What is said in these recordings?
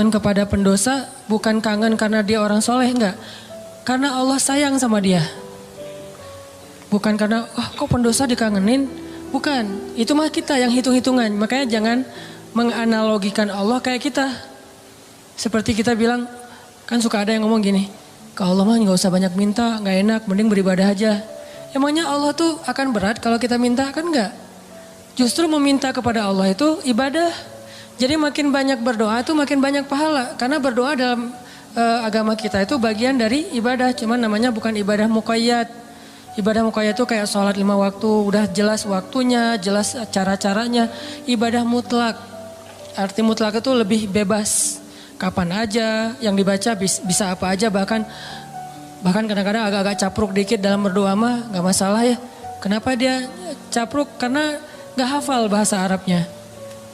kangen kepada pendosa bukan kangen karena dia orang soleh, enggak. Karena Allah sayang sama dia. Bukan karena, kok pendosa dikangenin? Bukan, itu mah kita yang hitung-hitungan. Makanya jangan menganalogikan Allah kayak kita. Seperti kita bilang, kan suka ada yang ngomong gini, ke Allah mah gak usah banyak minta, gak enak, mending beribadah aja. Emangnya Allah tuh akan berat kalau kita minta? Kan enggak. Justru meminta kepada Allah itu ibadah. Jadi makin banyak berdoa itu makin banyak pahala. Karena berdoa dalam agama kita itu bagian dari ibadah. Cuman namanya bukan ibadah muqayyad. Ibadah muqayyad itu kayak sholat 5 waktu. Udah jelas waktunya, jelas cara-caranya. Ibadah mutlak. Arti mutlak itu lebih bebas. Kapan aja yang dibaca bisa apa aja. Bahkan kadang-kadang agak-agak capruk dikit dalam berdoa mah gak masalah ya. Kenapa dia capruk? Karena gak hafal bahasa Arabnya.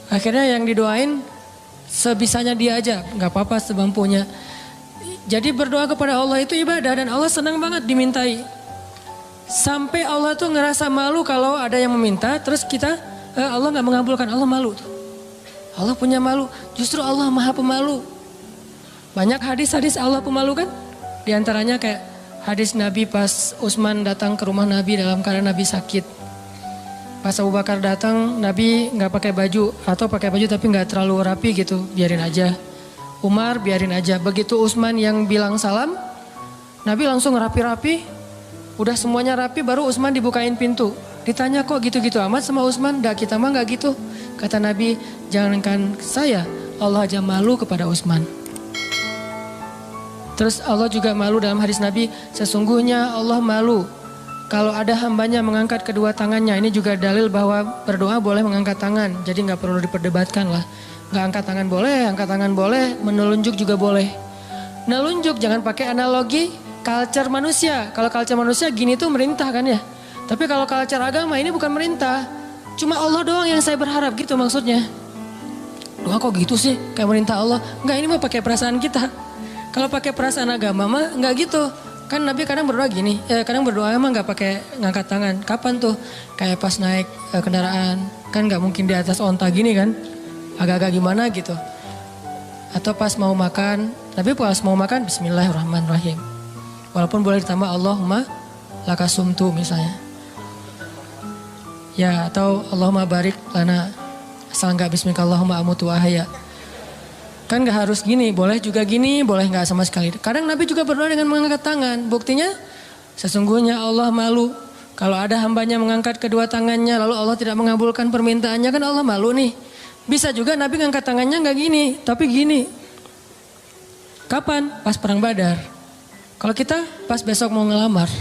Akhirnya yang didoain sebisanya dia aja, gak apa-apa semampunya. Jadi berdoa kepada Allah itu ibadah dan Allah senang banget dimintai. Sampai Allah tuh ngerasa malu kalau ada yang meminta, terus kita Allah gak mengabulkan, Allah malu. Allah punya malu, justru Allah maha pemalu. Banyak hadis-hadis Allah pemalu kan? Di antaranya kayak hadis Nabi pas Utsman datang ke rumah Nabi dalam keadaan Nabi sakit. Pas Abu Bakar datang, Nabi nggak pakai baju atau pakai baju tapi nggak terlalu rapi gitu, biarin aja. Umar biarin aja. Begitu Utsman yang bilang salam, Nabi langsung rapi-rapi. Udah semuanya rapi, baru Utsman dibukain pintu. Ditanya kok gitu-gitu amat sama Utsman? Dah kita mah nggak gitu. Kata Nabi, jangankan saya, Allah aja malu kepada Utsman. Terus Allah juga malu dalam hadis Nabi, sesungguhnya Allah malu kalau ada hambanya mengangkat kedua tangannya. Ini juga dalil bahwa berdoa boleh mengangkat tangan. Jadi gak perlu diperdebatkan lah. Gak angkat tangan boleh, menelunjuk juga boleh. Nelunjuk jangan pakai analogi culture manusia. Kalau culture manusia gini tuh merintah kan ya. Tapi kalau culture agama ini bukan merintah. Cuma Allah doang yang saya berharap gitu maksudnya. Doa kok gitu sih kayak merintah Allah. Enggak, ini mah pakai perasaan kita. Kalau pakai perasaan agama mah enggak gitu. Kan Nabi kadang berdoa gini, kadang berdoa emang nggak pakai ngangkat tangan. Kapan tuh? Kayak pas naik kendaraan, kan nggak mungkin di atas onta gini kan? Agak-agak gimana gitu. Atau pas mau makan, tapi pas mau makan Bismillahirrahmanirrahim. Walaupun boleh ditambah Allahumma lakasumtu misalnya. Ya atau Allahumma barik lana. Asal nggak Bismillahirrahmanirrahim amutu ahya. Kan gak harus gini, boleh juga gini, boleh gak sama sekali. Kadang Nabi juga berdoa dengan mengangkat tangan. Buktinya, sesungguhnya Allah malu. Kalau ada hambanya mengangkat kedua tangannya, lalu Allah tidak mengabulkan permintaannya, kan Allah malu nih. Bisa juga Nabi ngangkat tangannya gak gini, tapi gini. Kapan? Pas perang Badar. Kalau kita pas besok mau ngelamar.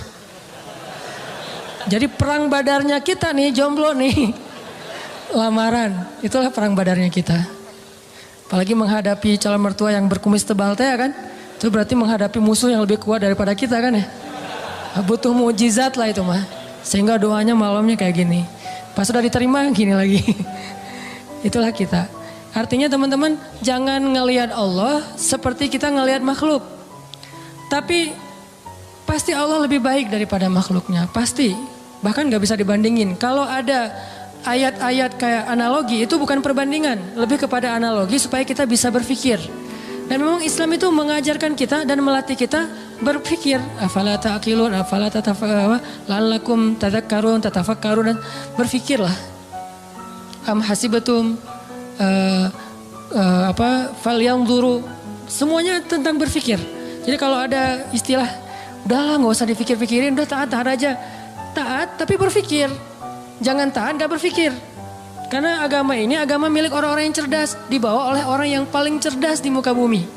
Jadi perang Badarnya kita nih, jomblo nih. Lamaran, itulah perang Badarnya kita. Apalagi menghadapi calon mertua yang berkumis tebal teh kan. Itu berarti menghadapi musuh yang lebih kuat daripada kita kan ya. Butuh mukjizat lah itu mah. Sehingga doanya malamnya kayak gini. Pas sudah diterima gini lagi. Itulah kita. Artinya teman-teman jangan ngelihat Allah seperti kita ngelihat makhluk. Tapi pasti Allah lebih baik daripada makhluknya. Pasti. Bahkan gak bisa dibandingin. Kalau ada ayat-ayat kayak analogi itu bukan perbandingan. Lebih kepada analogi supaya kita bisa berpikir. Dan memang Islam itu mengajarkan kita dan melatih kita berpikir. Afala ta'qilun, afala la'allakum tadhakkarun, tatafakkarun. Dan berpikirlah. Am hasibatum, falyanzuru. Semuanya tentang berpikir. Jadi kalau ada istilah, udahlah gak usah dipikir-pikirin, udah taat aja. Taat tapi berpikir. Jangan taat gak berpikir. Karena agama ini agama milik orang-orang yang cerdas. Dibawa oleh orang yang paling cerdas di muka bumi.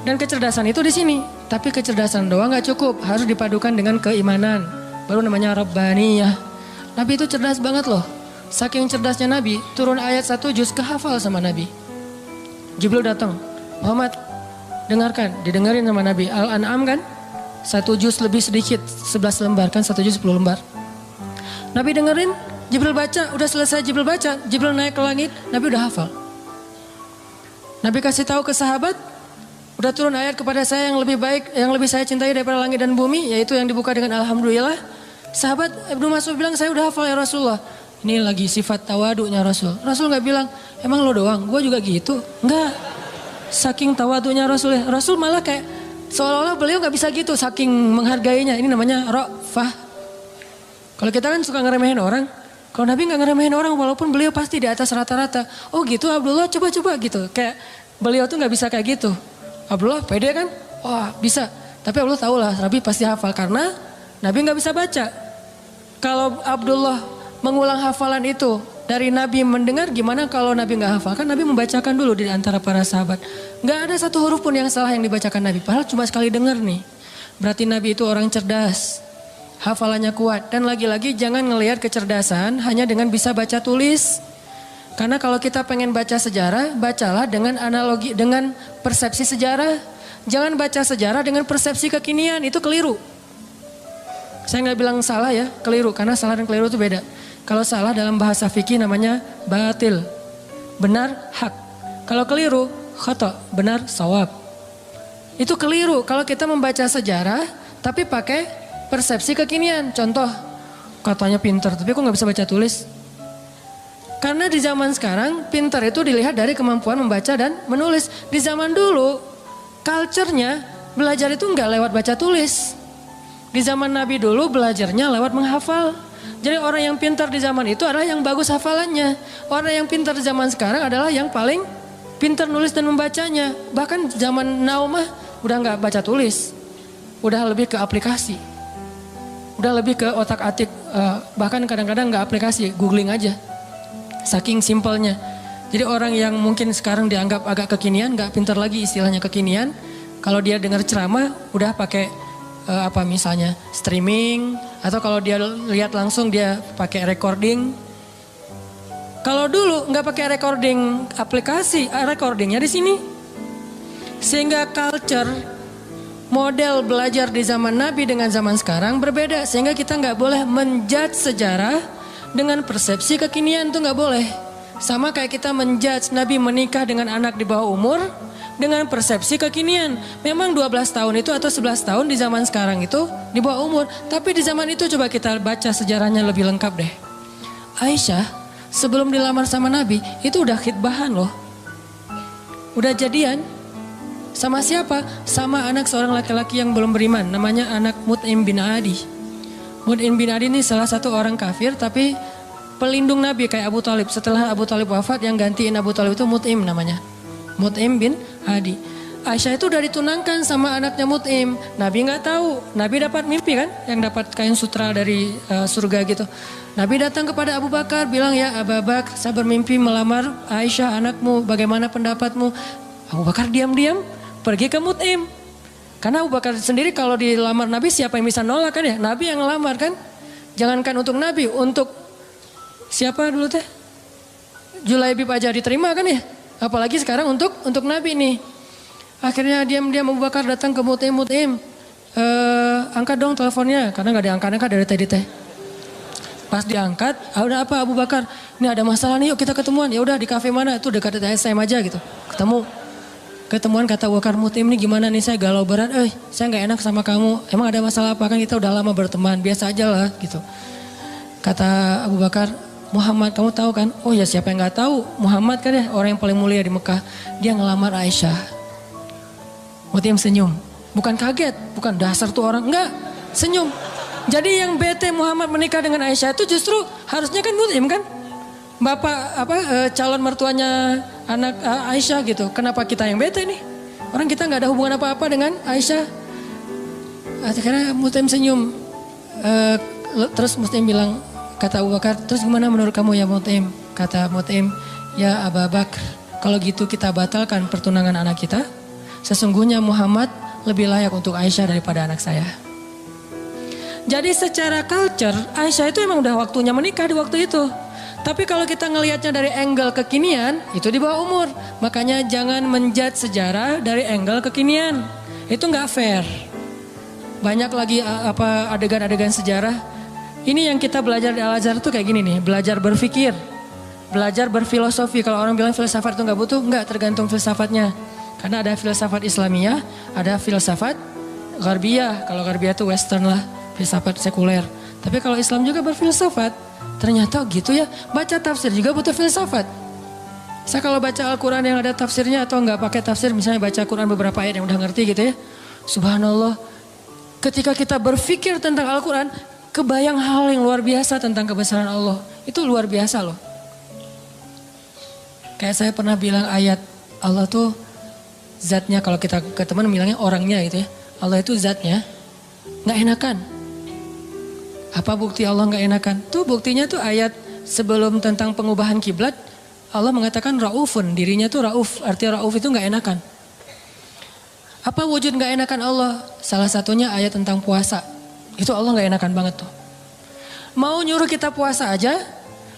Dan kecerdasan itu di sini. Tapi kecerdasan doang gak cukup. Harus dipadukan dengan keimanan. Baru namanya Rabbaniyah. Nabi itu cerdas banget loh. Saking cerdasnya Nabi, turun ayat 1 juz kehafal sama Nabi. Jibril datang. Muhammad, dengarkan. Didengarin sama Nabi. Al-An'am kan? 1 juz lebih sedikit. 11 lembar kan 1 juz 10 lembar. Nabi dengerin, Jibril baca, udah selesai Jibril baca, Jibril naik ke langit, Nabi udah hafal. Nabi kasih tahu ke sahabat, udah turun ayat kepada saya yang lebih baik, yang lebih saya cintai daripada langit dan bumi, yaitu yang dibuka dengan Alhamdulillah. Sahabat Ibnu Mas'ud bilang, saya udah hafal ya Rasulullah. Ini lagi sifat tawadunya Rasul. Rasul gak bilang, emang lo doang, gue juga gitu. Enggak. saking tawadunya Rasul malah kayak seolah-olah beliau nggak bisa gitu saking menghargainya. Ini namanya ra'fah. Kalau kita kan suka ngeremehin orang, kalau Nabi nggak ngeremehin orang walaupun beliau pasti di atas rata-rata. Oh gitu Abdullah, coba-coba gitu. Kayak beliau tuh nggak bisa kayak gitu. Abdullah pede kan? Wah bisa. Tapi Abdullah tahu lah Nabi pasti hafal karena Nabi nggak bisa baca. Kalau Abdullah mengulang hafalan itu dari Nabi mendengar, gimana kalau Nabi nggak hafal? Kan Nabi membacakan dulu di antara para sahabat. Nggak ada satu huruf pun yang salah yang dibacakan Nabi. Padahal cuma sekali dengar nih. Berarti Nabi itu orang cerdas. Hafalannya kuat. Dan lagi-lagi jangan ngelihat kecerdasan hanya dengan bisa baca tulis. Karena kalau kita pengen baca sejarah, bacalah dengan analogi, dengan persepsi sejarah. Jangan baca sejarah dengan persepsi kekinian. Itu keliru. Saya nggak bilang salah ya, keliru. Karena salah dan keliru itu beda. Kalau salah dalam bahasa fikih namanya batil. Benar, hak. Kalau keliru, khata. Benar, sawab. Itu keliru kalau kita membaca sejarah tapi pakai persepsi kekinian. Contoh, katanya pintar tapi kok nggak bisa baca tulis. Karena di zaman sekarang pintar itu dilihat dari kemampuan membaca dan menulis. Di zaman dulu, culture-nya belajar itu nggak lewat baca tulis. Di zaman Nabi dulu belajarnya lewat menghafal. Jadi orang yang pintar di zaman itu adalah yang bagus hafalannya. Orang yang pintar di zaman sekarang adalah yang paling pintar nulis dan membacanya. Bahkan zaman now mah udah nggak baca tulis. Udah lebih ke aplikasi. Udah lebih ke otak atik. Bahkan kadang-kadang nggak aplikasi, googling aja. Saking simpelnya. Jadi orang yang mungkin sekarang dianggap agak kekinian, nggak pintar lagi istilahnya kekinian. Kalau dia dengar ceramah udah pakai misalnya streaming, atau kalau dia lihat langsung dia pakai recording. Kalau dulu nggak pakai recording aplikasi, recordingnya di sini. Sehingga culture model belajar di zaman Nabi dengan zaman sekarang berbeda. Sehingga kita nggak boleh menjudge sejarah dengan persepsi kekinian, itu nggak boleh. Sama kayak kita menjudge Nabi menikah dengan anak di bawah umur dengan persepsi kekinian. Memang 12 tahun itu atau 11 tahun di zaman sekarang itu di bawah umur. Tapi di zaman itu coba kita baca sejarahnya lebih lengkap deh. Aisyah sebelum dilamar sama Nabi itu udah khitbahan loh. Udah jadian. Sama siapa? Sama anak seorang laki-laki yang belum beriman. Namanya anak Mut'im bin Adi. Mut'im bin Adi ini salah satu orang kafir tapi pelindung Nabi kayak Abu Talib. Setelah Abu Talib wafat yang gantiin Abu Talib itu Mut'im namanya. Mut'im bin Adi. Aisyah itu udah ditunangkan sama anaknya Mut'im. Nabi nggak tahu. Nabi dapat mimpi kan, yang dapat kain sutra dari surga gitu. Nabi datang kepada Abu Bakar bilang, ya Abu Bakar, saya bermimpi melamar Aisyah anakmu. Bagaimana pendapatmu? Abu Bakar diam-diam pergi ke Mut'im. Karena Abu Bakar sendiri kalau dilamar Nabi siapa yang bisa nolak kan ya? Nabi yang ngelamar kan. Jangankan untuk Nabi, untuk siapa dulu teh? Julaibib aja diterima kan ya? Apalagi sekarang untuk Nabi nih. Akhirnya diam-diam Abu Bakar datang ke Mut'im. Angkat dong teleponnya. Karena gak diangkat-angkat dari tadi teh. Pas diangkat, udah apa Abu Bakar? Ini ada masalah nih, yuk kita ketemuan. Ya udah di kafe mana? Itu dekat SM aja gitu. Ketemuan kata Abu Bakar, Mut'im nih gimana nih, saya galau berat. Saya gak enak sama kamu. Emang ada masalah apa? Kan kita udah lama berteman. Biasa aja lah gitu. Kata Abu Bakar, Muhammad kamu tahu kan? Oh ya siapa yang gak tahu? Muhammad kan ya orang yang paling mulia di Mekah. Dia ngelamar Aisyah. Mut'im senyum. Bukan kaget, bukan dasar tuh orang. Enggak, senyum. Jadi yang bete Muhammad menikah dengan Aisyah itu justru harusnya kan Mut'im kan? Bapak calon mertuanya anak Aisyah gitu. Kenapa kita yang bete nih? Orang kita gak ada hubungan apa-apa dengan Aisyah. Akhirnya Mut'im senyum. Terus Mut'im bilang, kata Abu Bakar, terus gimana menurut kamu ya Mut'im? Kata Mut'im, ya Abu Bakar, kalau gitu kita batalkan pertunangan anak kita. Sesungguhnya Muhammad lebih layak untuk Aisyah daripada anak saya. Jadi secara culture, Aisyah itu emang udah waktunya menikah di waktu itu. Tapi kalau kita ngelihatnya dari angle kekinian, itu di bawah umur. Makanya jangan menjudge sejarah dari angle kekinian. Itu nggak fair. Banyak lagi adegan-adegan sejarah. Ini yang kita belajar di Al-Azhar tuh kayak gini nih, belajar berpikir, belajar berfilosofi. Kalau orang bilang filsafat itu nggak butuh, nggak, tergantung filsafatnya. Karena ada filsafat Islamiyah, ada filsafat Gharbiyah. Kalau Gharbiyah itu Western lah, filsafat sekuler. Tapi kalau Islam juga berfilsafat, ternyata gitu ya. Baca tafsir juga butuh filsafat. Saya kalau baca Al-Quran yang ada tafsirnya atau nggak pakai tafsir, misalnya baca Al-Quran beberapa ayat yang udah ngerti gitu ya. Subhanallah, ketika kita berpikir tentang Al-Quran, kebayang hal yang luar biasa tentang kebesaran Allah. Itu luar biasa loh. Kayak saya pernah bilang ayat Allah tuh zatnya, kalau kita ke teman bilangnya orangnya gitu ya. Allah itu zatnya nggak enakan. Apa bukti Allah nggak enakan? Tuh buktinya tuh ayat sebelum tentang pengubahan kiblat. Allah mengatakan Raufun, dirinya tuh Rauf, arti Rauf itu nggak enakan. Apa wujud nggak enakan Allah? Salah satunya ayat tentang puasa. Itu Allah nggak enakan banget tuh. Mau nyuruh kita puasa aja,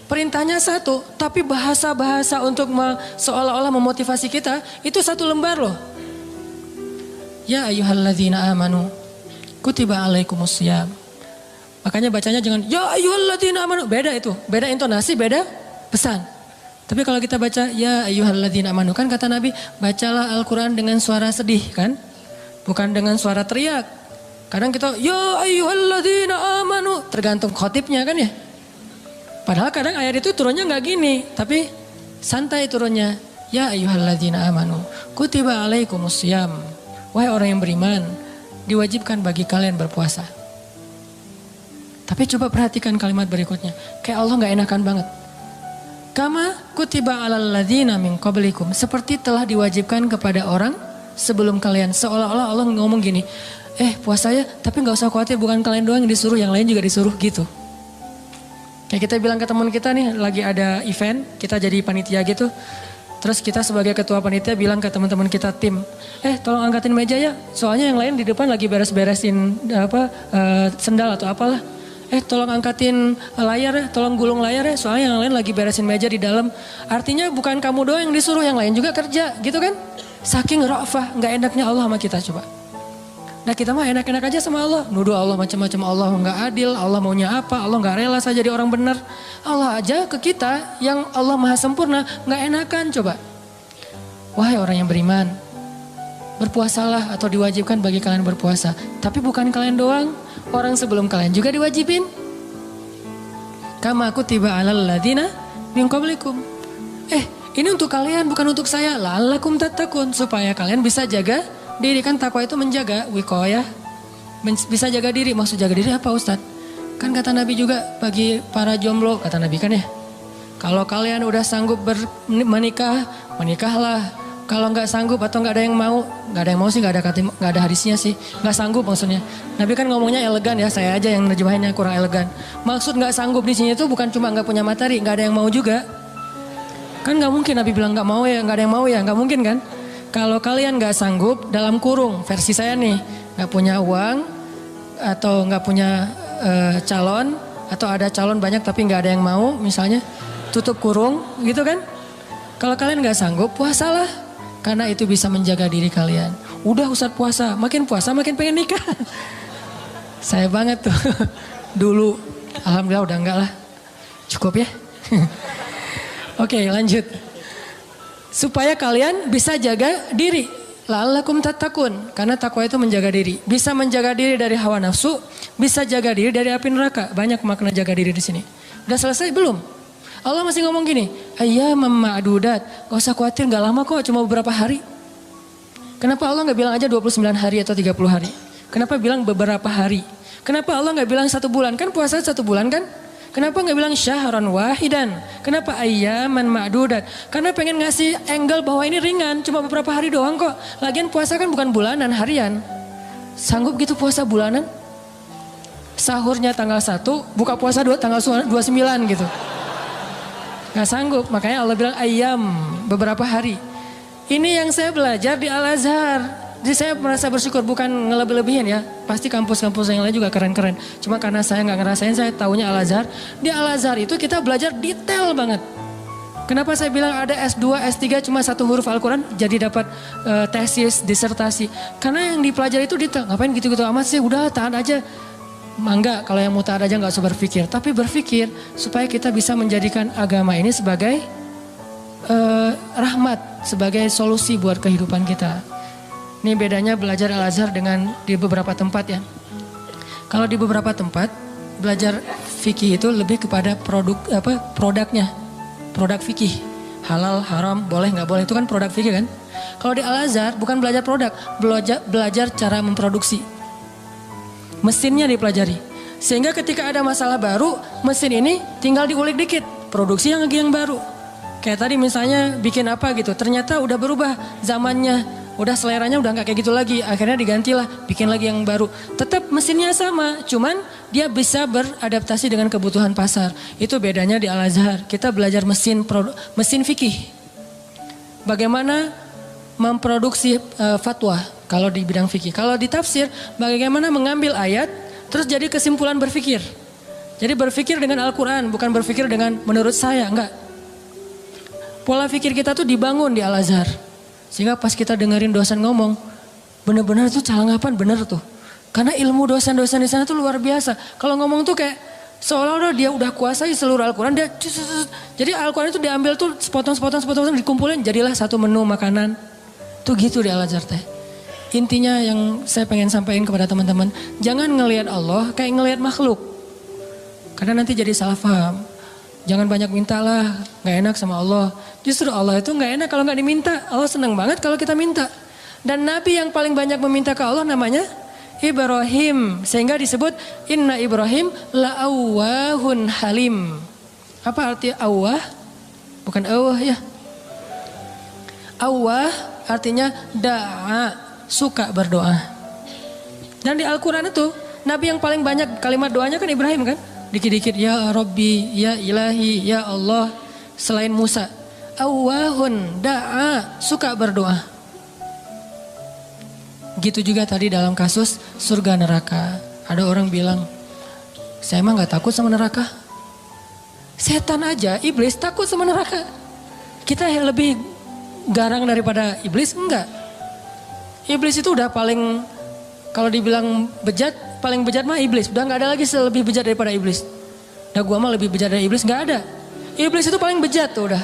perintahnya satu, tapi bahasa-bahasa untuk seolah-olah memotivasi kita, itu satu lembar loh. Ya ayyuhalladzina amanu, kutiba alaikumussyam. Makanya bacanya jangan, ya ayyuhalladzina amanu, beda itu. Beda intonasi, beda pesan. Tapi kalau kita baca ya ayyuhalladzina amanu, kan kata Nabi, bacalah Al-Quran dengan suara sedih kan. Bukan dengan suara teriak. Kadang kita ya ayyuhalladzina amanu, tergantung khotibnya kan ya. Padahal kadang ayat itu turunnya nggak gini. Tapi santai turunnya. Ya ayyuhalladzina amanu, kutiba alaikumussyam. Wahai orang yang beriman, diwajibkan bagi kalian berpuasa. Tapi coba perhatikan kalimat berikutnya. Kayak Allah gak enakan banget. Kama kutiba alal ladzina min qablikum. Seperti telah diwajibkan kepada orang sebelum kalian. Seolah-olah Allah ngomong gini. Puasa ya, tapi gak usah khawatir, bukan kalian doang yang disuruh, yang lain juga disuruh gitu. Kayak kita bilang ke teman kita nih, lagi ada event, kita jadi panitia gitu. Terus kita sebagai ketua panitia bilang ke teman-teman kita tim, tolong angkatin meja ya. Soalnya yang lain di depan lagi beres-beresin sendal atau apalah. Tolong angkatin layar ya, tolong gulung layar ya. Soalnya yang lain lagi beresin meja di dalam. Artinya bukan kamu doang yang disuruh, yang lain juga kerja gitu kan. Saking ra'fah, gak enaknya Allah sama kita coba. Nah kita mah enak-enak aja sama Allah. Nuduh Allah macam-macam, Allah gak adil, Allah maunya apa, Allah gak rela saya jadi orang benar. Allah aja ke kita yang Allah maha sempurna gak enakan coba. Wahai orang yang beriman, berpuasalah atau diwajibkan bagi kalian berpuasa. Tapi bukan kalian doang, orang sebelum kalian juga diwajibin. Kama kutiba alal ladzina min qablikum. Ini untuk kalian bukan untuk saya. La'allakum tattaqun, supaya kalian bisa jaga diri. Kan takwa itu menjaga, wiqayah. Bisa jaga diri, maksud jaga diri apa Ustadz? Kan kata Nabi juga bagi para jomblo, kata Nabi kan ya. Kalau kalian udah sanggup menikah, menikahlah. Kalau nggak sanggup atau nggak ada yang mau sih, nggak ada hadisnya sih, nggak sanggup maksudnya. Nabi kan ngomongnya elegan ya, saya aja yang nerjemahinnya kurang elegan. Maksud nggak sanggup di sini itu bukan cuma nggak punya materi, nggak ada yang mau juga. Kan nggak mungkin Nabi bilang nggak mau ya, nggak ada yang mau ya, nggak mungkin kan? Kalau kalian nggak sanggup dalam kurung, versi saya nih, nggak punya uang atau nggak punya calon, atau ada calon banyak tapi nggak ada yang mau, misalnya tutup kurung, gitu kan? Kalau kalian nggak sanggup, puasalah. Karena itu bisa menjaga diri kalian. Udah Ustadz puasa makin pengen nikah. Saya banget tuh. Dulu, alhamdulillah udah enggak lah. Cukup ya. Oke, lanjut. Supaya kalian bisa jaga diri. La'allakum tattaqun. Karena takwa itu menjaga diri. Bisa menjaga diri dari hawa nafsu, bisa jaga diri dari api neraka. Banyak makna jaga diri di sini. Udah selesai belum? Allah masih ngomong gini, ayyaman ma'dudat, gak usah khawatir, gak lama kok, cuma beberapa hari. Kenapa Allah gak bilang aja 29 hari atau 30 hari? Kenapa bilang beberapa hari? Kenapa Allah gak bilang 1 bulan? Kan puasa 1 bulan kan? Kenapa gak bilang syahran wahidan? Kenapa ayyaman ma'dudat? Karena pengen ngasih angle bahwa ini ringan, cuma beberapa hari doang kok. Lagian puasa kan bukan bulanan, harian. Sanggup gitu puasa bulanan? Sahurnya tanggal 1, buka puasa tanggal 29 gitu. Gak sanggup, makanya Allah bilang ayam, beberapa hari. Ini yang saya belajar di Al-Azhar. Jadi saya merasa bersyukur, bukan ngelebih-lebihin ya. Pasti kampus-kampus yang lain juga keren-keren. Cuma karena saya gak ngerasain, saya taunya Al-Azhar. Di Al-Azhar itu kita belajar detail banget. Kenapa saya bilang ada S2, S3 cuma 1 huruf Al-Quran jadi dapat tesis, disertasi. Karena yang dipelajari itu detail. Ngapain gitu-gitu amat sih, udah tahan aja. Mangga kalau yang mutaat aja gak usah berpikir. Tapi berpikir supaya kita bisa menjadikan agama ini sebagai rahmat, sebagai solusi buat kehidupan kita. Ini bedanya belajar Al-Azhar dengan di beberapa tempat ya. Kalau di beberapa tempat belajar fikih itu lebih kepada produknya, produk fikih. halal, haram, boleh nggak boleh, itu kan produk fikih kan. Kalau di Al-Azhar bukan belajar produk, belajar cara memproduksi. Mesinnya dipelajari. Sehingga ketika ada masalah baru, mesin ini tinggal diulik dikit, produksi yang baru. Kayak tadi misalnya bikin apa gitu, ternyata udah berubah zamannya, udah seleranya udah nggak kayak gitu lagi, akhirnya digantilah, bikin lagi yang baru. Tetap mesinnya sama, cuman dia bisa beradaptasi dengan kebutuhan pasar. Itu bedanya di Al-Azhar. Kita belajar mesin fikih. Bagaimana memproduksi fatwa kalau di bidang fikih. Kalau di tafsir, bagaimana mengambil ayat terus jadi kesimpulan berfikir. Jadi berfikir dengan Al-Quran, bukan berfikir dengan menurut saya, enggak. Pola fikir kita tuh dibangun di Al-Azhar. Sehingga pas kita dengerin dosen ngomong, benar-benar tuh calangapan bener tuh. Karena ilmu dosen-dosen di sana tuh luar biasa. Kalau ngomong tuh kayak seolah-olah dia udah kuasai seluruh Al-Quran. Jadi Al-Quran itu diambil tuh sepotong-sepotong dikumpulin, jadilah satu menu makanan. Tuh gitu di Al-Azhar teh. Intinya yang saya pengen sampaikan kepada teman-teman, jangan ngelihat Allah kayak ngelihat makhluk. Karena nanti jadi salah paham. Jangan banyak minta lah, gak enak sama Allah. Justru Allah itu gak enak kalau gak diminta. Allah senang banget kalau kita minta. Dan Nabi yang paling banyak meminta ke Allah namanya Ibrahim. Sehingga disebut Inna Ibrahim la'awwahun halim. Apa arti awwah? Bukan awwah ya. Awwah artinya da'a, suka berdoa. Dan di Al-Quran itu Nabi yang paling banyak kalimat doanya kan Ibrahim kan. Dikit-dikit ya Rabbi, ya Ilahi, ya Allah. Selain Musa. Awwahun da'a, suka berdoa. Gitu juga tadi dalam kasus surga neraka. Ada orang bilang, saya emang gak takut sama neraka. Setan aja, iblis takut sama neraka. Kita lebih garang daripada iblis? Enggak. Iblis itu udah paling, kalau dibilang bejat, paling bejat mah iblis. Udah gak ada lagi lebih bejat daripada iblis. Nah gua mah lebih bejat dari iblis, gak ada. Iblis itu paling bejat tuh udah.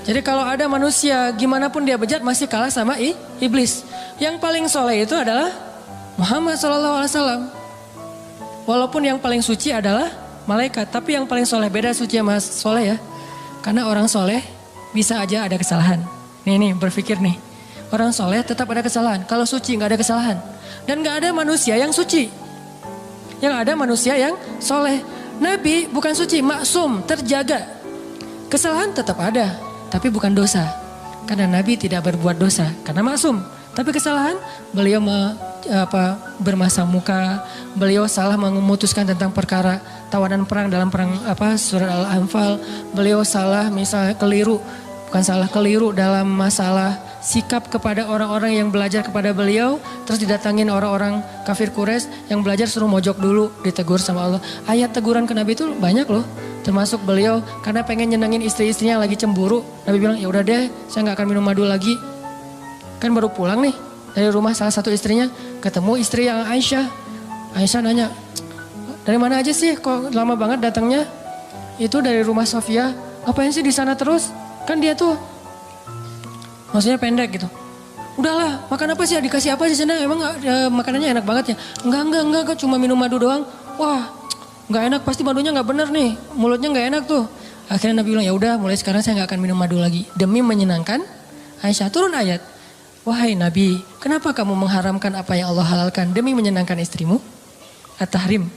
Jadi kalau ada manusia gimana pun dia bejat masih kalah sama iblis. Yang paling soleh itu adalah Muhammad SAW. Walaupun yang paling suci adalah malaikat. Tapi yang paling soleh, beda suci sama soleh ya. Karena orang soleh bisa aja ada kesalahan. Nih berpikir nih. Orang soleh tetap ada kesalahan. Kalau suci gak ada kesalahan. Dan gak ada manusia yang suci. Yang ada manusia yang soleh. Nabi bukan suci, maksum, terjaga. Kesalahan tetap ada, tapi bukan dosa. Karena Nabi tidak berbuat dosa, karena maksum. Tapi kesalahan, beliau bermasa muka, beliau salah memutuskan tentang perkara tawanan perang dalam perang surat Al-Anfal. Beliau salah misalnya keliru dalam masalah sikap kepada orang-orang yang belajar kepada beliau. Terus didatangin orang-orang kafir Quraisy yang belajar suruh mojok dulu, ditegur sama Allah. Ayat teguran ke Nabi itu banyak loh. Termasuk beliau karena pengen nyenengin istri-istrinya lagi cemburu. Nabi bilang ya udah deh, saya gak akan minum madu lagi. Kan baru pulang nih dari rumah salah satu istrinya. Ketemu istri yang Aisyah. Aisyah nanya, dari mana aja sih kok lama banget datangnya? Itu dari rumah Sofia. Ngapain sih di sana terus? Kan dia tuh maksudnya pendek gitu. Udahlah, makan apa sih? Dikasih apa sih sana? Emang makanannya enak banget ya? Enggak, cuma minum madu doang. Wah, nggak enak, pasti madunya nggak bener nih. Mulutnya nggak enak tuh. Akhirnya Nabi bilang, ya udah, mulai sekarang saya nggak akan minum madu lagi. Demi menyenangkan Aisyah. Turun ayat. Wahai Nabi, kenapa kamu mengharamkan apa yang Allah halalkan demi menyenangkan istrimu? At-Tahrim.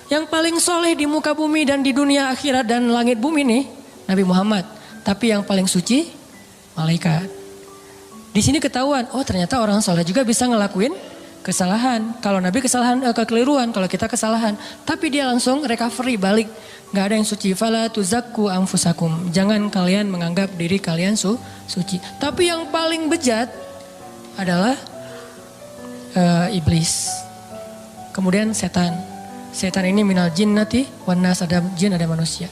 Yang paling soleh di muka bumi dan di dunia akhirat dan langit bumi nih, Nabi Muhammad. Tapi yang paling suci, malaikat. Di sini ketahuan, oh ternyata orang soleh juga bisa ngelakuin kesalahan. Kalau Nabi kesalahan, kekeliruan, kalau kita kesalahan. Tapi dia langsung recovery, balik. Gak ada yang suci. Fala tuzakku anfusakum. Jangan kalian menganggap diri kalian suci. Tapi yang paling bejat adalah iblis. Kemudian setan. Setan ini minal jinnati wan nas, ada jin ada manusia.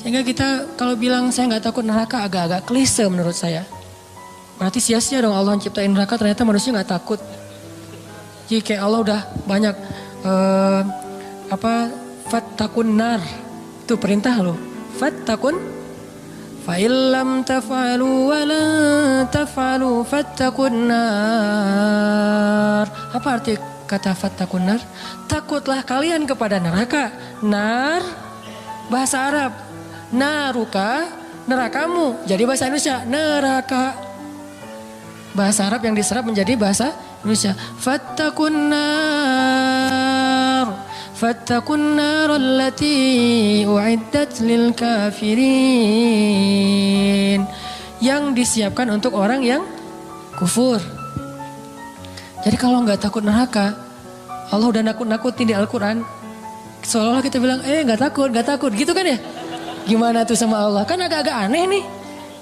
Sehingga kita kalau bilang saya gak takut neraka agak-agak klise menurut saya. Berarti sia-sia dong Allah menciptain neraka, ternyata manusia gak takut. Jadi kayak Allah udah banyak fattakun nar. Itu perintah loh. Fattakun fa illam taf'alu wa la taf'alu fattakun nar. Apa arti kata fattakun nar? Takutlah kalian kepada neraka. Nar bahasa Arab. Naruka nerakamu. Jadi bahasa Indonesia, neraka. Bahasa Arab yang diserap menjadi bahasa Indonesia. Fattakun nar allati u'iddat lil kafirin. Yang disiapkan untuk orang yang kufur. Jadi kalau nggak takut neraka, Allah udah nakut-nakutin di Al-Quran. Seolah-olah kita bilang, nggak takut, gitu kan ya? Gimana tuh sama Allah? Kan agak-agak aneh nih.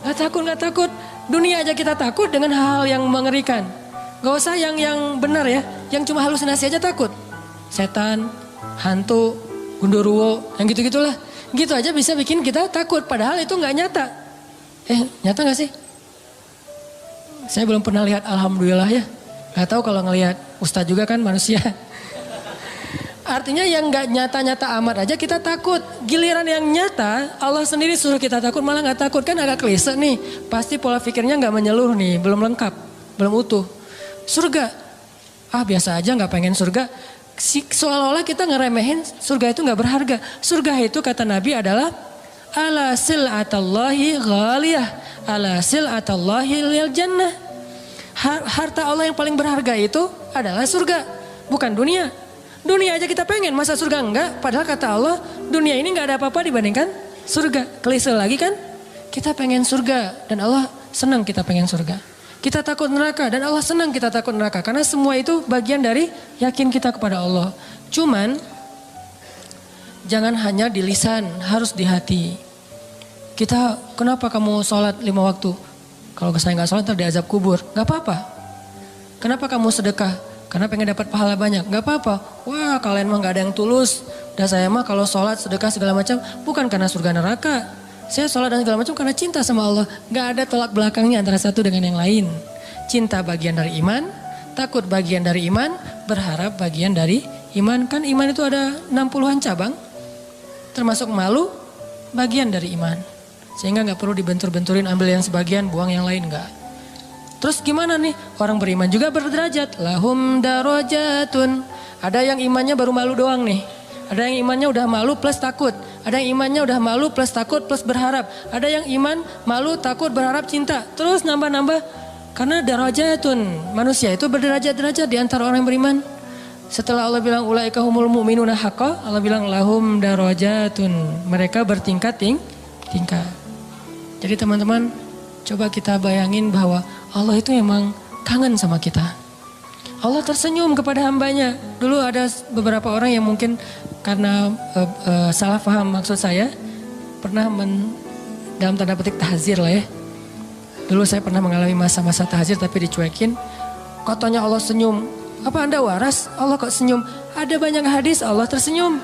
Nggak takut. Dunia aja kita takut dengan hal-hal yang mengerikan. Gak usah yang benar ya, yang cuma halusinasi aja takut. Setan, hantu, gundurwo, yang gitu-gitulah. Gitu aja bisa bikin kita takut, padahal itu nggak nyata. Nyata nggak sih? Saya belum pernah lihat, alhamdulillah ya. Gak tahu kalau ngelihat ustadz juga kan manusia. Artinya yang gak nyata-nyata amat aja kita takut. Giliran yang nyata Allah sendiri suruh kita takut malah gak takut. Kan agak klise nih. Pasti pola pikirnya gak menyeluruh nih. Belum lengkap. Belum utuh. Surga. Biasa aja gak pengen surga. Seolah-olah kita ngeremehin surga itu gak berharga. Surga itu kata Nabi adalah ala sil'atallahi ghaliyah. Ala sil'atallahi lil jannah. Harta Allah yang paling berharga itu adalah surga, bukan dunia. Dunia aja kita pengen, masa surga enggak? Padahal kata Allah, dunia ini enggak ada apa-apa dibandingkan surga. Klise lagi kan? Kita pengen surga dan Allah senang kita pengen surga. Kita takut neraka dan Allah senang kita takut neraka. Karena semua itu bagian dari yakin kita kepada Allah. Cuman, jangan hanya di lisan, harus di hati. Kenapa kamu sholat 5 waktu? Kalau saya nggak sholat ntar diazab kubur, nggak apa-apa. Kenapa kamu sedekah? Karena pengen dapat pahala banyak, nggak apa-apa. Wah kalian mah nggak ada yang tulus. Dan saya mah kalau sholat, sedekah segala macam bukan karena surga neraka. Saya sholat dan segala macam karena cinta sama Allah. Nggak ada tolak belakangnya antara satu dengan yang lain. Cinta bagian dari iman, takut bagian dari iman, berharap bagian dari iman. Kan iman itu ada 60-an cabang, termasuk malu bagian dari iman. Sehingga gak perlu dibentur-benturin, ambil yang sebagian, buang yang lain, enggak. Terus gimana nih? Orang beriman juga berderajat. Lahum darajatun. Ada yang imannya baru malu doang nih. Ada yang imannya udah malu plus takut. Ada yang imannya udah malu plus takut plus berharap. Ada yang iman, malu, takut, berharap, cinta. Terus nambah-nambah. Karena darajatun. Manusia itu berderajat-derajat di antara orang yang beriman. Setelah Allah bilang ulaika humul mu'minuna haqqa, Allah bilang lahum darajatun. Mereka bertingkat-tingkat. Jadi teman-teman, coba kita bayangin bahwa Allah itu memang kangen sama kita. Allah tersenyum kepada hambanya. Dulu ada beberapa orang yang mungkin karena salah paham maksud saya, pernah dalam tanda petik tahzir lah ya. Dulu saya pernah mengalami masa-masa tahzir tapi dicuekin. Katanya Allah senyum. Apa Anda waras? Allah kok senyum? Ada banyak hadis Allah tersenyum.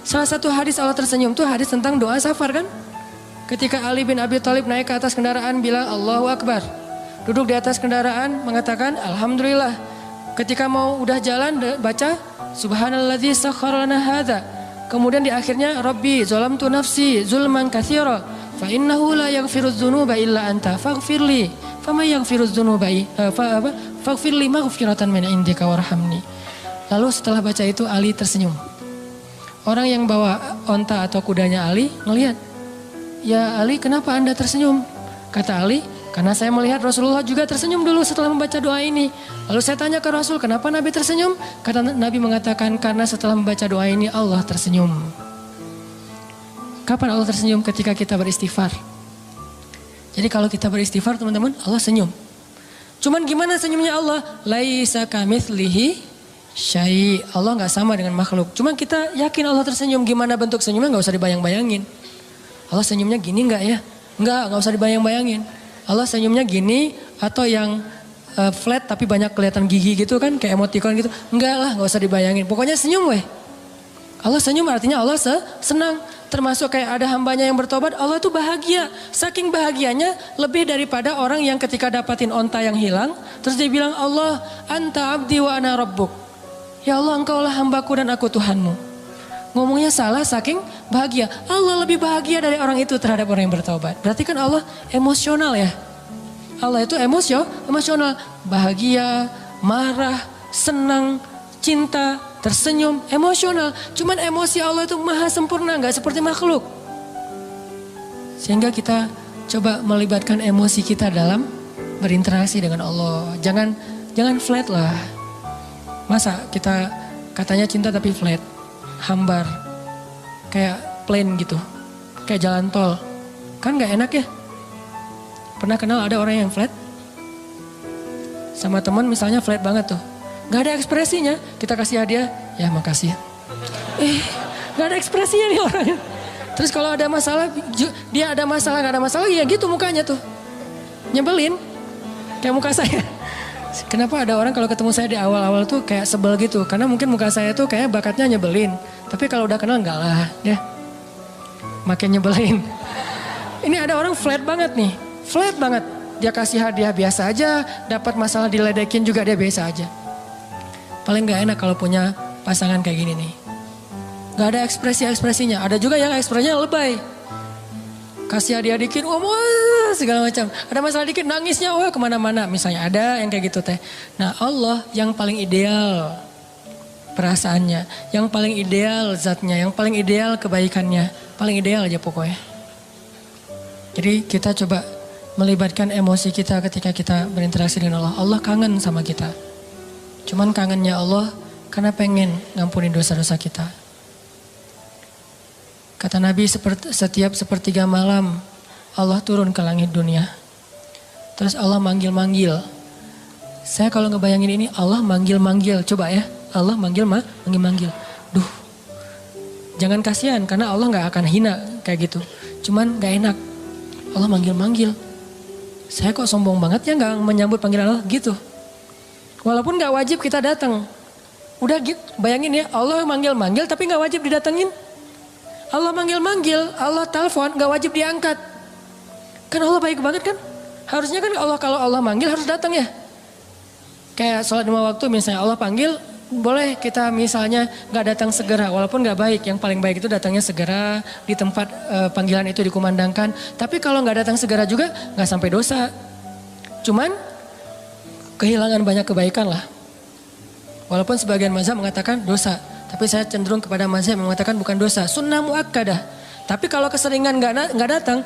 Salah satu hadis Allah tersenyum itu hadis tentang doa safar kan? Ketika Ali bin Abi Thalib naik ke atas kendaraan bilang Allahu Akbar. Duduk di atas kendaraan mengatakan Alhamdulillah. Ketika mau udah jalan baca Subhanalladzi sakhkhara lana hadza. Kemudian di akhirnya Rabbi zalamtu nafsi zulman katsira fa innahu la yaghfirudz dzunuba illa anta faghfirli. Famay yaghfirudz dzunuba faghfirli maghfiratan min indika warhamni. Lalu setelah baca itu Ali tersenyum. Orang yang bawa onta atau kudanya Ali ngelihat, "Ya Ali, kenapa Anda tersenyum?" Kata Ali, "Karena saya melihat Rasulullah juga tersenyum dulu setelah membaca doa ini." Lalu saya tanya ke Rasul, "Kenapa Nabi tersenyum?" Kata Nabi mengatakan, "Karena setelah membaca doa ini Allah tersenyum." Kapan Allah tersenyum? Ketika kita beristighfar. Jadi kalau kita beristighfar teman-teman, Allah senyum. Cuman gimana senyumnya Allah? Laisa kamitslihi syai'. Allah gak sama dengan makhluk. Cuman kita yakin Allah tersenyum. Gimana bentuk senyumnya gak usah dibayang-bayangin. Allah senyumnya gini enggak ya? Enggak usah dibayang-bayangin. Allah senyumnya gini atau yang flat tapi banyak kelihatan gigi gitu kan, kayak emoticon gitu. Enggak lah, enggak usah dibayangin. Pokoknya senyum weh. Allah senyum artinya Allah senang. Termasuk kayak ada hambanya yang bertobat, Allah tuh bahagia. Saking bahagianya lebih daripada orang yang ketika dapatin onta yang hilang, terus dia bilang, Allah anta abdi wa ana rabbuk. Ya Allah, engkaulah hambaku dan aku Tuhanmu. Ngomongnya salah saking bahagia. Allah lebih bahagia dari orang itu terhadap orang yang bertobat. Berarti kan Allah emosional ya. Allah itu emosional. Bahagia, marah, senang, cinta, tersenyum, emosional. Cuman emosi Allah itu maha sempurna, gak seperti makhluk. Sehingga kita coba melibatkan emosi kita dalam berinteraksi dengan Allah. Jangan flat lah. Masa kita katanya cinta tapi flat, hambar, kayak plain gitu, kayak jalan tol. Kan gak enak ya? Pernah kenal ada orang yang flat? Sama teman misalnya flat banget tuh. Gak ada ekspresinya, kita kasih hadiah, ya makasih. Gak ada ekspresinya nih orangnya. Terus kalau ada masalah, dia ada masalah, gak ada masalah, ya gitu mukanya tuh. Nyebelin, kayak muka saya. Kenapa ada orang kalau ketemu saya di awal-awal tuh kayak sebel gitu. Karena mungkin muka saya tuh kayak bakatnya nyebelin. Tapi kalau udah kenal enggak lah, ya. Makin nyebelin. Ini ada orang flat banget nih, flat banget. Dia kasih hadiah biasa aja, dapat masalah diledekin juga dia biasa aja. Paling gak enak kalau punya pasangan kayak gini nih. Gak ada ekspresi-ekspresinya. Ada juga yang ekspresinya lebay. Kasih hadiah dikit, wah segala macam. Ada masalah dikit, nangisnya wah kemana-mana. Misalnya ada yang kayak gitu teh. Nah Allah yang paling ideal perasaannya. Yang paling ideal zatnya, yang paling ideal kebaikannya. Paling ideal aja pokoknya. Jadi kita coba melibatkan emosi kita ketika kita berinteraksi dengan Allah. Allah kangen sama kita. Cuman kangennya Allah karena pengen ngampunin dosa-dosa kita. Kata Nabi setiap sepertiga malam Allah turun ke langit dunia. Terus Allah manggil-manggil. Saya kalau ngebayangin ini Allah manggil-manggil. Coba ya Allah manggil-manggil. Duh. Jangan kasihan karena Allah gak akan hina kayak gitu. Cuman gak enak. Allah manggil-manggil. Saya kok sombong banget ya gak menyambut panggilan Allah gitu. Walaupun gak wajib kita datang. Udah gitu bayangin ya Allah manggil-manggil tapi gak wajib didatengin. Allah manggil-manggil, Allah telepon, gak wajib diangkat. Kan Allah baik banget kan? Harusnya kan Allah kalau Allah manggil harus datang ya. Kayak sholat 5 waktu misalnya Allah panggil, boleh kita misalnya gak datang segera. Walaupun gak baik, yang paling baik itu datangnya segera di tempat panggilan itu dikumandangkan. Tapi kalau gak datang segera juga gak sampai dosa. Cuman kehilangan banyak kebaikan lah. Walaupun sebagian mazhab mengatakan dosa. Tapi saya cenderung kepada mazhab yang mengatakan bukan dosa. Sunnah muakkadah. Tapi kalau keseringan gak datang,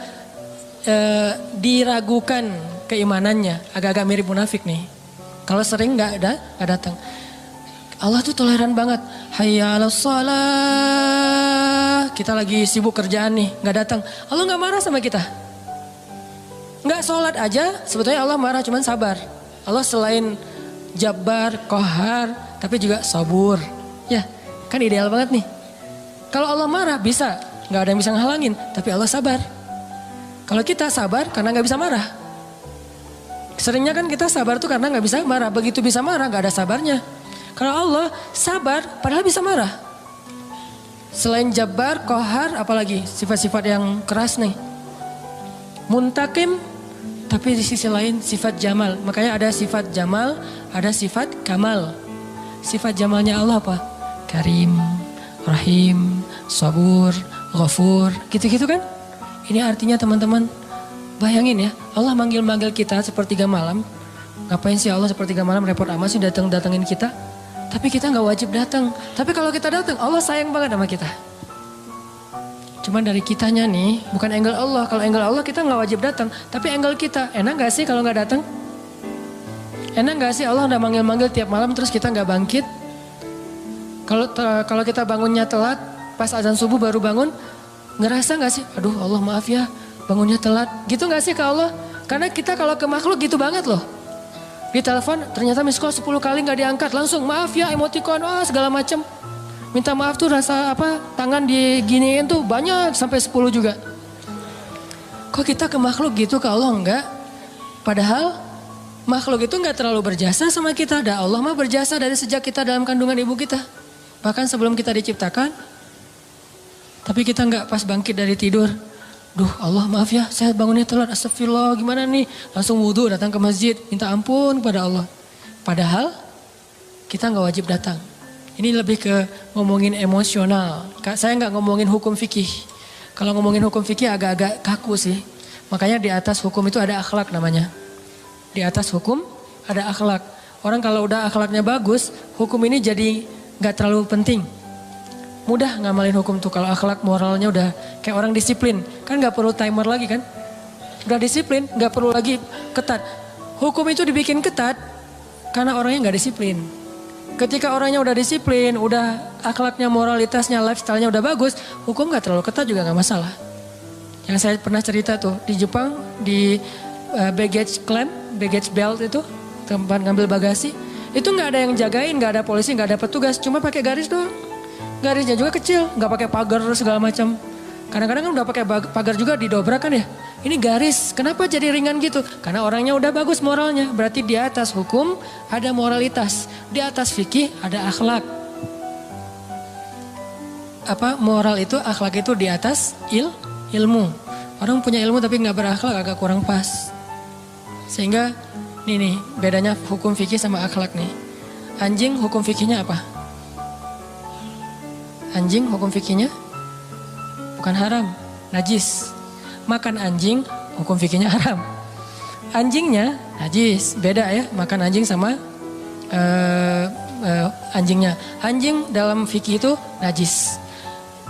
diragukan keimanannya. Agak-agak mirip munafik nih. Kalau sering gak datang. Allah tuh toleran banget. Hayya 'alas shalah. Kita lagi sibuk kerjaan nih, gak datang. Allah gak marah sama kita. Gak sholat aja, sebetulnya Allah marah, cuman sabar. Allah selain Jabbar, Qahar, tapi juga sabur. Ya. Kan ideal banget nih. Kalau Allah marah bisa, gak ada yang bisa ngehalangin. Tapi Allah sabar. Kalau kita sabar karena gak bisa marah. Seringnya kan kita sabar tuh karena gak bisa marah. Begitu bisa marah gak ada sabarnya. Kalau Allah sabar padahal bisa marah. Selain Jabbar, Qahar, apalagi sifat-sifat yang keras nih. Muntakim, tapi di sisi lain sifat Jamal. Makanya ada sifat Jamal, ada sifat Kamal. Sifat Jamalnya Allah apa? Karim, Rahim, Sabur, Ghafur, gitu-gitu kan. Ini artinya teman-teman, bayangin ya, Allah manggil-manggil kita sepertiga malam. Ngapain sih Allah sepertiga malam repot amat sih datengin kita. Tapi kita gak wajib datang. Tapi kalau kita datang, Allah sayang banget sama kita. Cuman dari kitanya nih, bukan angle Allah. Kalau angle Allah kita gak wajib datang. Tapi angle kita, enak gak sih kalau gak datang? Enak gak sih Allah udah manggil-manggil tiap malam terus kita gak bangkit? Kalau kita bangunnya telat, pas azan subuh baru bangun, ngerasa gak sih? Aduh Allah maaf ya, bangunnya telat. Gitu gak sih ke Allah? Karena kita kalau ke makhluk gitu banget loh. Di telepon ternyata miss call 10 kali gak diangkat. Langsung maaf ya, emoticon, segala macem. Minta maaf tuh rasa tangan diginiin tuh banyak sampai 10 juga. Kok kita ke makhluk gitu, ke Allah enggak? Padahal makhluk itu gak terlalu berjasa sama kita. Allah mah berjasa dari sejak kita dalam kandungan ibu kita. Bahkan sebelum kita diciptakan. Tapi kita gak pas bangkit dari tidur. Duh Allah maaf ya saya bangunnya telat. Astagfirullah gimana nih. Langsung wudhu datang ke masjid. Minta ampun kepada Allah. Padahal kita gak wajib datang. Ini lebih ke ngomongin emosional. Saya gak ngomongin hukum fikih. Kalau ngomongin hukum fikih agak-agak kaku sih. Makanya di atas hukum itu ada akhlak namanya. Di atas hukum ada akhlak. Orang kalau udah akhlaknya bagus, hukum ini jadi gak terlalu penting. Mudah ngamalin hukum tuh kalau akhlak moralnya udah kayak orang disiplin. Kan gak perlu timer lagi kan. udah disiplin, nggak perlu lagi ketat. Hukum itu dibikin ketat karena orangnya nggak disiplin. Ketika orangnya udah disiplin, udah akhlaknya, moralitasnya, lifestyle-nya udah bagus, hukum nggak terlalu ketat juga nggak masalah. Yang saya pernah cerita tuh di Jepang, di baggage claim, baggage belt itu, tempat ngambil bagasi, itu nggak ada yang jagain, nggak ada polisi, nggak ada petugas, cuma pakai garis doang. Garisnya juga kecil, nggak pakai pagar segala macam. Kadang-kadang kan udah pakai pagar juga didobrak kan ya. Ini garis, kenapa jadi ringan gitu? Karena orangnya udah bagus moralnya. Berarti di atas hukum ada moralitas, di atas fikih ada akhlak. Apa moral itu, akhlak itu di atas ilmu. Orang punya ilmu tapi nggak berakhlak agak kurang pas. Sehingga nih bedanya hukum fikih sama akhlak nih. Anjing hukum fikihnya apa? Anjing hukum fikihnya bukan haram, najis. Makan anjing hukum fikihnya haram. Anjingnya najis, beda ya makan anjing sama anjingnya. Anjing dalam fikih itu najis.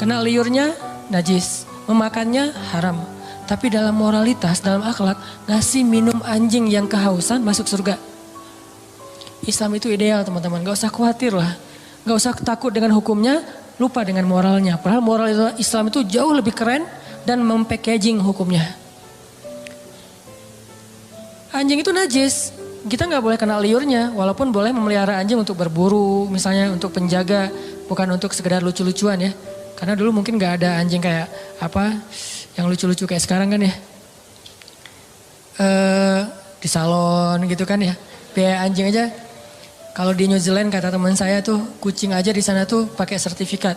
Kena liurnya najis, memakannya haram. Tapi dalam moralitas, dalam akhlak, ngasih minum anjing yang kehausan masuk surga. Islam itu ideal teman-teman, gak usah khawatir lah. Gak usah takut dengan hukumnya, lupa dengan moralnya. Padahal moral Islam itu jauh lebih keren dan mempackaging hukumnya. Anjing itu najis, kita gak boleh kena liurnya. Walaupun boleh memelihara anjing untuk berburu, misalnya untuk penjaga, bukan untuk sekedar lucu-lucuan ya. Karena dulu mungkin gak ada anjing kayak apa yang lucu-lucu kayak sekarang kan ya. Di salon gitu kan ya. Biaya anjing aja. Kalau di New Zealand kata teman saya tuh kucing aja di sana tuh pakai sertifikat.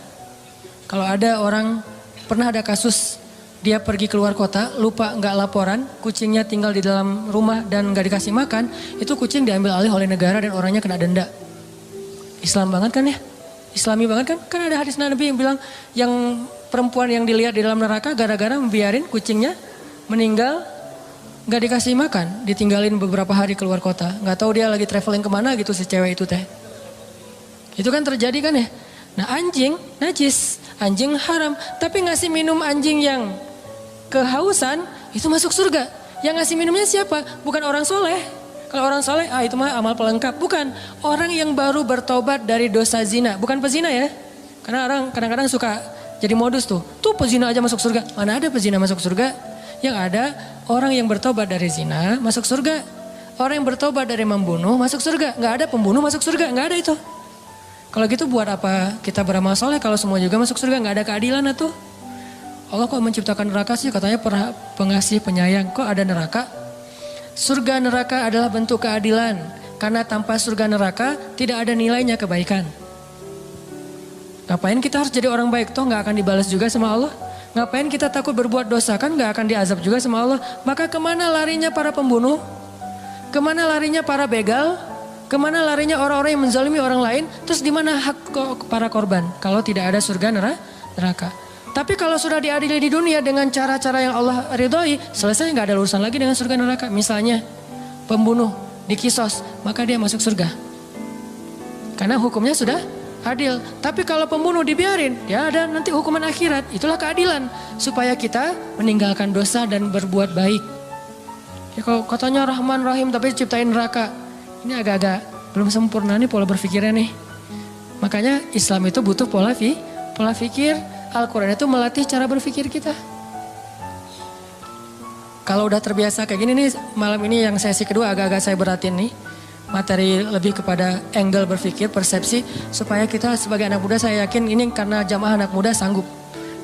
Kalau ada orang pernah ada kasus dia pergi keluar kota lupa nggak laporan, kucingnya tinggal di dalam rumah dan nggak dikasih makan, itu kucing diambil alih oleh negara dan orangnya kena denda. Islam banget kan ya? Islami banget kan? Kan ada hadis Nabi yang bilang yang perempuan yang dilihat di dalam neraka gara-gara membiarin kucingnya meninggal gak dikasih makan, ditinggalin beberapa hari keluar kota. Gak tahu dia lagi traveling kemana gitu si cewek itu teh. Itu kan terjadi kan ya? Nah anjing najis, anjing haram. Tapi ngasih minum anjing yang kehausan itu masuk surga. Yang ngasih minumnya siapa? Bukan orang soleh. Kalau orang soleh, itu mah amal pelengkap. Bukan, orang yang baru bertobat dari dosa zina. Bukan pezina ya. Karena orang kadang-kadang suka jadi modus tuh. Tuh pezina aja masuk surga. Mana ada pezina masuk surga? Yang ada orang yang bertobat dari zina masuk surga. Orang yang bertobat dari membunuh masuk surga. Nggak ada pembunuh masuk surga, nggak ada itu. Kalau gitu buat apa kita beramal soleh kalau semua juga masuk surga? Nggak ada keadilan tuh. Allah kok menciptakan neraka sih? Katanya pengasih penyayang. Kok ada neraka? Surga neraka adalah bentuk keadilan. Karena tanpa surga neraka tidak ada nilainya kebaikan. Ngapain kita harus jadi orang baik? Toh gak akan dibalas juga sama Allah. Ngapain kita takut berbuat dosa? Kan gak akan diazab juga sama Allah. Maka kemana larinya para pembunuh? Kemana larinya para begal? Kemana larinya orang-orang yang menzalimi orang lain? Terus di mana hak para korban? Kalau tidak ada surga neraka. Tapi kalau sudah diadili di dunia dengan cara-cara yang Allah ridhoi, selesai nggak ada urusan lagi dengan surga neraka. Misalnya pembunuh dikisos, maka dia masuk surga. Karena hukumnya sudah adil. Tapi kalau pembunuh dibiarin, ya ada nanti hukuman akhirat. Itulah keadilan. Supaya kita meninggalkan dosa dan berbuat baik. Ya kalau katanya Rahman Rahim tapi ciptain neraka. Ini agak-agak belum sempurna nih pola berpikirnya nih. Makanya Islam itu butuh pola pikir. Al-Quran itu melatih cara berpikir kita. Kalau udah terbiasa kayak gini nih, malam ini yang sesi kedua agak-agak saya beratin nih. Materi lebih kepada angle berpikir, persepsi. Supaya kita sebagai anak muda, saya yakin ini karena jamaah anak muda sanggup.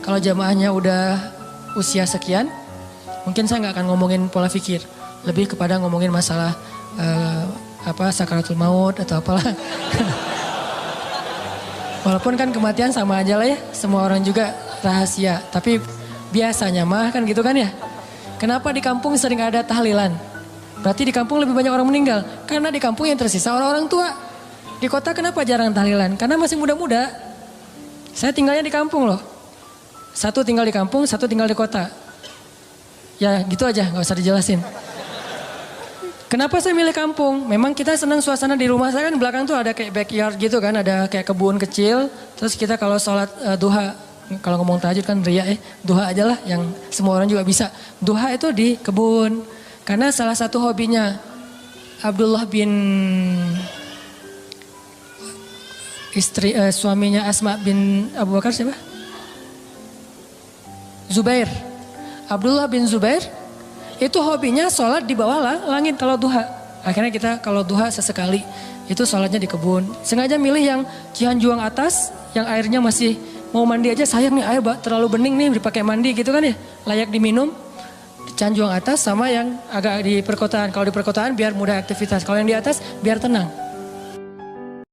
Kalau jamaahnya udah usia sekian, mungkin saya nggak akan ngomongin pola pikir. Lebih kepada ngomongin masalah sakaratul maut atau apalah. Walaupun kan kematian sama aja lah ya, semua orang juga rahasia. Tapi biasanya mah kan gitu kan ya. Kenapa di kampung sering ada tahlilan? Berarti di kampung lebih banyak orang meninggal. Karena di kampung yang tersisa orang-orang tua. Di kota kenapa jarang tahlilan? Karena masih muda-muda. Saya tinggalnya di kampung loh. Satu tinggal di kampung, satu tinggal di kota. Ya gitu aja, gak usah dijelasin. Kenapa saya milih kampung? Memang kita senang suasana di rumah saya kan belakang tuh ada kayak backyard gitu kan. Ada kayak kebun kecil. Terus kita kalau sholat duha kalau ngomong tahajud kan ria duha aja lah yang semua orang juga bisa. Duha itu di kebun. Karena salah satu hobinya Abdullah bin suaminya Asma bin Abu Bakar siapa? Zubair. Abdullah bin Zubair itu hobinya sholat di bawah langit kalau duha. Akhirnya kita kalau duha sesekali itu sholatnya di kebun. Sengaja milih yang Cihanjuang atas yang airnya masih mau mandi aja sayang nih air terlalu bening nih dipakai mandi gitu kan ya. Layak diminum. Di Cihanjuang atas sama yang agak di perkotaan. Kalau di perkotaan biar mudah aktivitas. Kalau yang di atas biar tenang.